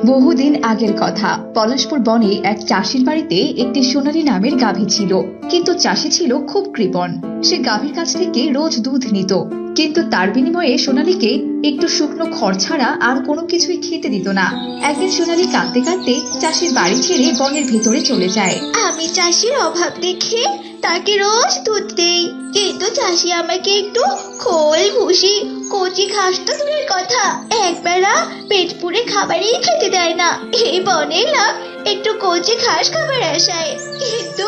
বহুদিন আগের কথা। পলাশপুর বনে এক চাষির বাড়িতে একটি সোনালী নামের গাভী ছিল, কিন্তু চাষি ছিল খুব কৃপণ। সে গাভীর কাছ থেকে রোজ দুধ নিত, কিন্তু তার বিনিময়ে সোনালীকে একটু শুকনো খড় ছাড়া আর কোনো কিছুই খেতে দিত না। একদিন সোনালী কাঁদতে কাঁদতে চাষির বাড়ি ছেড়ে বনের ভেতরে চলে যায়। আমি চাষির অভাব দেখে তাকে রোজ দুধ দেই, কিন্তু চাষি আমাকে একটু খোল ভুসি কচি ঘাস তো দূরের কথা, একবেলা পেট পুড়ে খাবারই খেতে দেয় না। এই বনে এলাম একটু কচি ঘাস খাবার আশায়, কিন্তু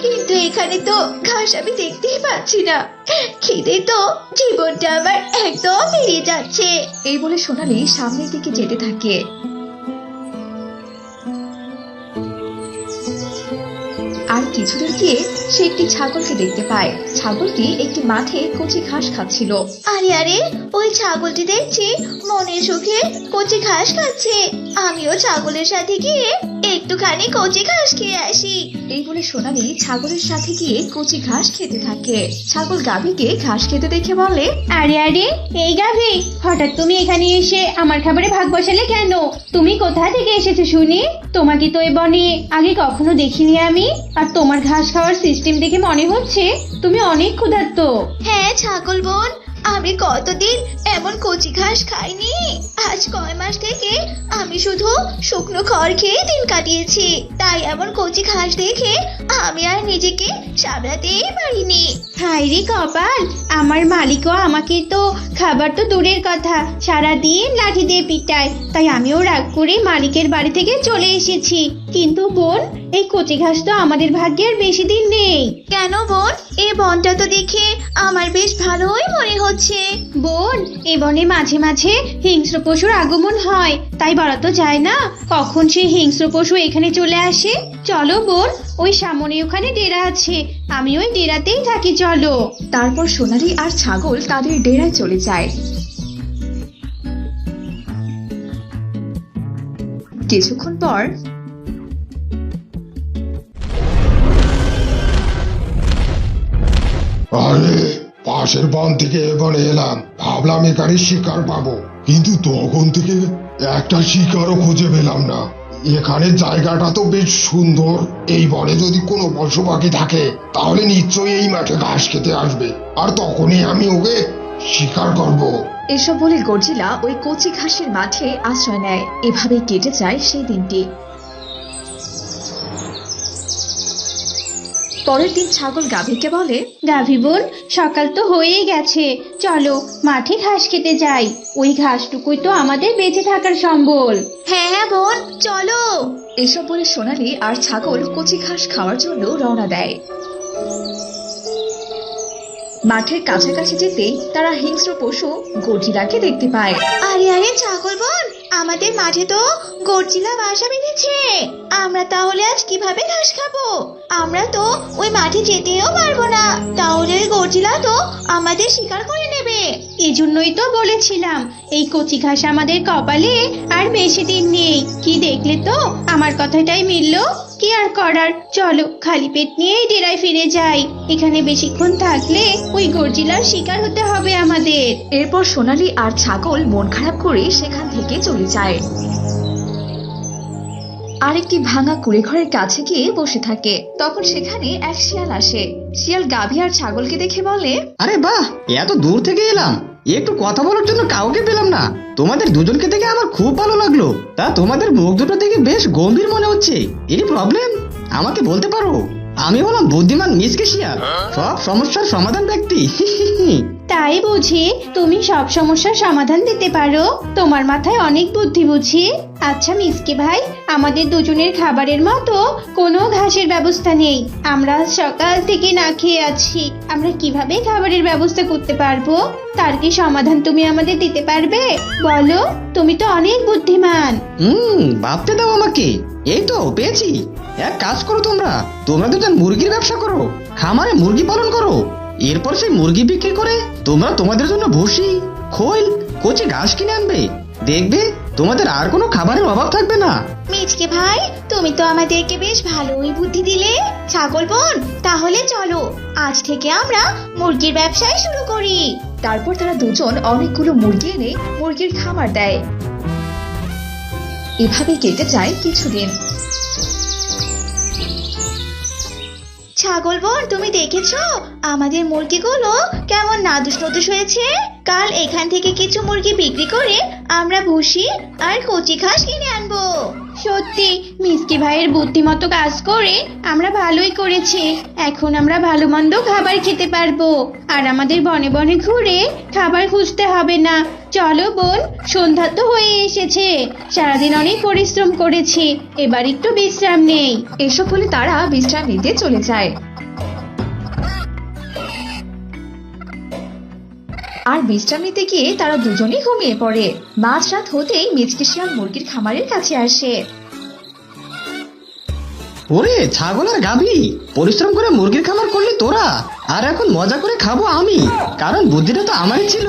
কিন্তু এখানে তো ঘাস আমি দেখতেই পাচ্ছি না। খিদে তো জীবনটা আমার একদম বেরিয়ে যাচ্ছে। এই বলে সোনালী সামনের দিকে যেতে থাকে। আর কিছুদূর গিয়ে সে একটি ছাগলকে দেখতে পায়। ছাগলটি একটি মাঠে কচি ঘাস খাচ্ছিল। আরে আরে, ওই ছাগলটি দেখছি মনের সুখে কচি ঘাস খাচ্ছে। আমিও ছাগলের সাথে গিয়ে একটুখানি কচি ঘাস খেয়ে আসি। এই বলে সোনালী ছাগলের সাথে গিয়ে কচি ঘাস খেতে থাকে। ছাগল গাভীকে ঘাস খেতে দেখে বলে, আরে আরে, এই গাভী, হঠাৎ তুমি এখানে এসে আমার খাবারে ভাগ বসালে কেন? তুমি কোথা থেকে এসেছো শুনি? তোমাকে তো এ বনে আগে কখনো দেখিনি আমি। আর তোমার ঘাস খাওয়ার সিস্টেম দেখে মনে হচ্ছে তুমি অনেক ক্ষুধার্ত। হ্যাঁ ছাগল বোন, আমি কতদিন এমন কচি ঘাস খাইনি। আজ কয় মাস থেকে আমি শুধু শুকনো খড় খেয়ে দিন কাটিয়েছি, তাই এমন কচি ঘাস দেখে আমি আর নিজেকে সামলাতেই পারিনি। হায় রে কপাল, আমার মালিকও আমাকে তো খাবার তো দূরের কথা, সারাদিন লাঠি দিয়ে পিটায়। তাই আমিও রাগ করে মালিকের বাড়ি থেকে চলে এসেছি। কিন্তু বোন, এই কচি ঘাস তো আমাদের ভাগ্যে আর বেশি দিন নেই। কেন বোন, এই বনটা তো দেখে আমার বেশ ভালোই মনে হচ্ছে। বোন, এ বনে মাঝে মাঝে হিংস্র পশুর আগমন হয়, তাই বলা তো যায় না কখন সেই হিংস্র পশু এখানে চলে আসে। চলো বোন, ওই সামনে ওখানে ডেরা আছে, আমি ওই ডেরাতেই থাকি, চলো। তারপর সোনালী আর ছাগল তাদের ডেরায় চলে যায়। কিছুক্ষণ পর আরে, পাশের বন থেকে এবারে এলাম, ভাবলাম এখানে শিকার পাবো, কিন্তু তখন থেকে একটা শিকারও খুঁজে পেলাম না। এখানে জায়গাটা তো বেশ সুন্দর, এই বনে যদি কোনো পশু পাখি থাকে তাহলে নিশ্চয়ই এই মাঠে ঘাস খেতে আসবে, আর তখনই আমি ওকে শিকার করব। এসব বলে গর্জিলা ওই কচি ঘাসের মাঠে আশ্রয় নেয়। এভাবেই কেটে যায় সেই দিনটি। পরের দিন ছাগল গাভীকে বলে, গাভী বোন, সকাল তো হয়েই গেছে, চলো মাঠে ঘাস খেতে যাই। ওই ঘাসটুকুই তো আমাদের বেঁচে থাকার সম্বল। হ্যাঁ হ্যাঁ বোন, চলো। এসব বলে সোনালী আর ছাগল কচি ঘাস খাওয়ার জন্য রওনা দেয়। মাঠের কাছাকাছি যেতেই তারা হিংস্র পশু গর্জিলাকে দেখতে পায়। আরে আরে ছাগল বোন, আমাদের মাঠে তো গর্জিলা বাসা বেঁধেছে। আমরা তাহলে আজ কিভাবে ঘাস খাবো? আমরা তো ওই মাঠে যেতেও পারবো না, তাহলে ওই গর্জিলা তো আমাদের শিকার করে নেবে। এজন্যই তো বলেছিলাম এই কচি ঘাস আমাদের কপালে আর বেশি দিন নেই। কি দেখলে তো, আমার কথাটাই মিললো। কি আর করার, চলো খালি পেট নিয়েই ডেরায় ফিরে যাই। এখানে বেশিক্ষণ থাকলে ওই গর্জিলার শিকার হতে হবে আমাদের। এরপর সোনালী আর ছাগল মন খারাপ করে সেখান থেকে চলে যায়। আরেকটি ভাঙা কুড়ে ঘরের কাছে গিয়ে বসে থাকে। তখন সেখানে এক শিয়াল আসে। শিয়াল গাভী আর ছাগলকে দেখে বলে, আরে বাহ, এত দূর থেকে এলাম, একটু কথা বলার জন্য কাউকে পেলাম না। তোমাদের দুজনকে দেখে আমার খুব ভালো লাগলো। তা তোমাদের মুখ দুটো দেখে বেশ গম্ভীর মনে হচ্ছে। এই প্রবলেম আমাকে বলতে পারো? আমি হলাম বুদ্ধিমান মিসকে শিয়াল, সব সমস্যার সমাধান ব্যক্তি। তাই বুঝি তুমি সব সমস্যার সমাধান দিতে পারো? তোমার মাথায় অনেক বুদ্ধি বুঝি। আচ্ছা মিসকে ভাই, আমাদের দুজনের খাবারের মতো কোনো ঘাসের ব্যবস্থা নেই। আমরা সকাল থেকে না খেয়ে আছি, আমরা কিভাবে খাবারের ব্যবস্থা করতে পারবো? তার কি সমাধান তুমি আমাদের দিতে পারবে? বলো, তুমি তো অনেক বুদ্ধিমান। ভাবতে দাও আমাকে। এই তো পেয়েছি। এক কাজ করো, তোমরা দুজন মুরগির ব্যবসা করো, খামারে মুরগি পালন করো। এরপর সেই মুরগি বিক্রি করে তোমরা তোমাদের জন্য ভুসি, খোল, কচি ঘাস কিনে আনবে। দেখবে তোমাদের আর কোনো খাবারের অভাব থাকবে না। মিচকে ভাই, তুমি তো আমাদেরকে বেশ ভালোই বুদ্ধি দিলে। ছাগল বোন, তাহলে চলো আজ থেকে আমরা মুরগির ব্যবসায় শুরু করি। তারপর তারা দুজন অনেকগুলো মুরগি এনে মুরগির খামার দেয়। এভাবে কেটে যায় কিছুদিন। ছাগল বোন, তুমি দেখেছো আমাদের মুরগিগুলো কেমন নাদুস নদুস হয়েছে? কাল এখান থেকে কিছু মুরগি বিক্রি করে আমরা ভুসি আর কচি ঘাস কিনে আনবো। সত্যি মিসকে ভাইয়ের বুদ্ধিমতো কাজ করে আমরা ভালোই করেছি। এখন আমরা ভালো মন্দ খাবার খেতে পারবো, আর আমাদের বনে বনে ঘুরে খাবার খুঁজতে হবে না। চলো বোন, সন্ধ্যা তো হয়ে এসেছে, সারাদিন অনেক পরিশ্রম করেছি, এবার একটু বিশ্রাম নেই। এসব বলে তারা বিশ্রাম নিতে চলে যায়। আর বিশ্রাম নিতে গিয়ে তারা দুজনেই ঘুমিয়ে পড়ে। মাঝরাত হতেই মিচকে শিয়াল মুরগির খামারের কাছে আসে। ওরে ছাগল আর গাভী, পরিশ্রম করে মুরগির খামার করলি তোরা, আর এখন মজা করে খাবো আমি, কারণ বুদ্ধিটা তো আমারই ছিল।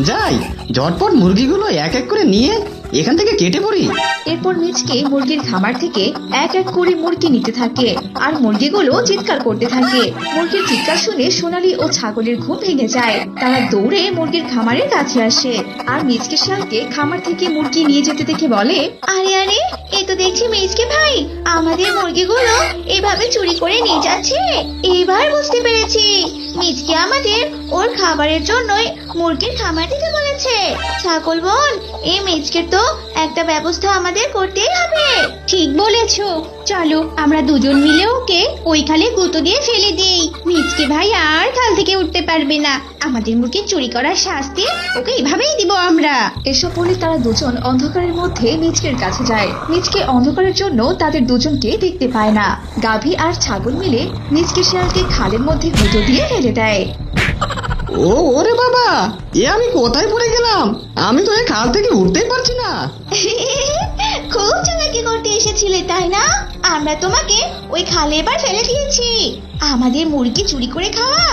যাই ঝটপট মুরগিগুলো এক এক করে নিয়ে এখান থেকে কেটে পড়ি। এরপর মিচকে মুরগির খামার থেকে এক এক করে মুরগি নিতে থাকে, আর মুরগিগুলো চিৎকার করতে থাকে। মুরগির চিৎকার শুনে সোনালী ও ছাগলের ঘুম ভেঙে যায়। তারা দৌড়ে মুরগির খামারের কাছে আসে, আর মিচকে শিয়ালকে খামার থেকে মুরগি নিয়ে যেতে দেখে বলে, আরে আরে, এ তো দেখছি মিসকে ভাই আমাদের মুরগিগুলো এভাবে চুরি করে নিয়ে যাচ্ছে। এবার বুঝতে পেরেছি মিচকে আমাদের ওর খাবারের জন্যই মুরগির খামার দিতে বলেছে। ছাগল বোন, এই মিচকের তো একটা ব্যবস্থা আমাদের করতেই হবে। ঠিক বলেছো, চলো আমরা দুজন মিলে ওকে ওই খালে গুঁতো দিয়ে ফেলে দেই। মিচকে ভাই আর খাল থেকে উঠতে পারবে না। আমাদের মুরগি চুরি করার শাস্তি ওকে এভাবেই দিব আমরা। এসব বলে তারা দুজন অন্ধকারের মধ্যে মিচকের কাছে যায়। মিচকে অন্ধকারের জন্য তাদের দুজনকে দেখতে পায় না। গাভী আর ছাগল মিলে মিচকে শিয়ালকে খালের মধ্যে গুঁতো দিয়ে ফেলে দেয়। ও ওরে বাবা, এ আমি কোথায় পড়ে গেলাম? আমি তো এই খাল থেকে উঠতেই পারছি না। খুব চালাকি করতে এসেছিলে তাই না? আমরা তোমাকে ওই খালে এবার ফেলে দিয়েছি। আমাদের মুরগি চুরি করে খাওয়া,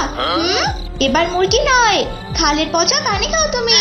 এবার মুরগি নয়, খালের পচা পানি খাও তুমি।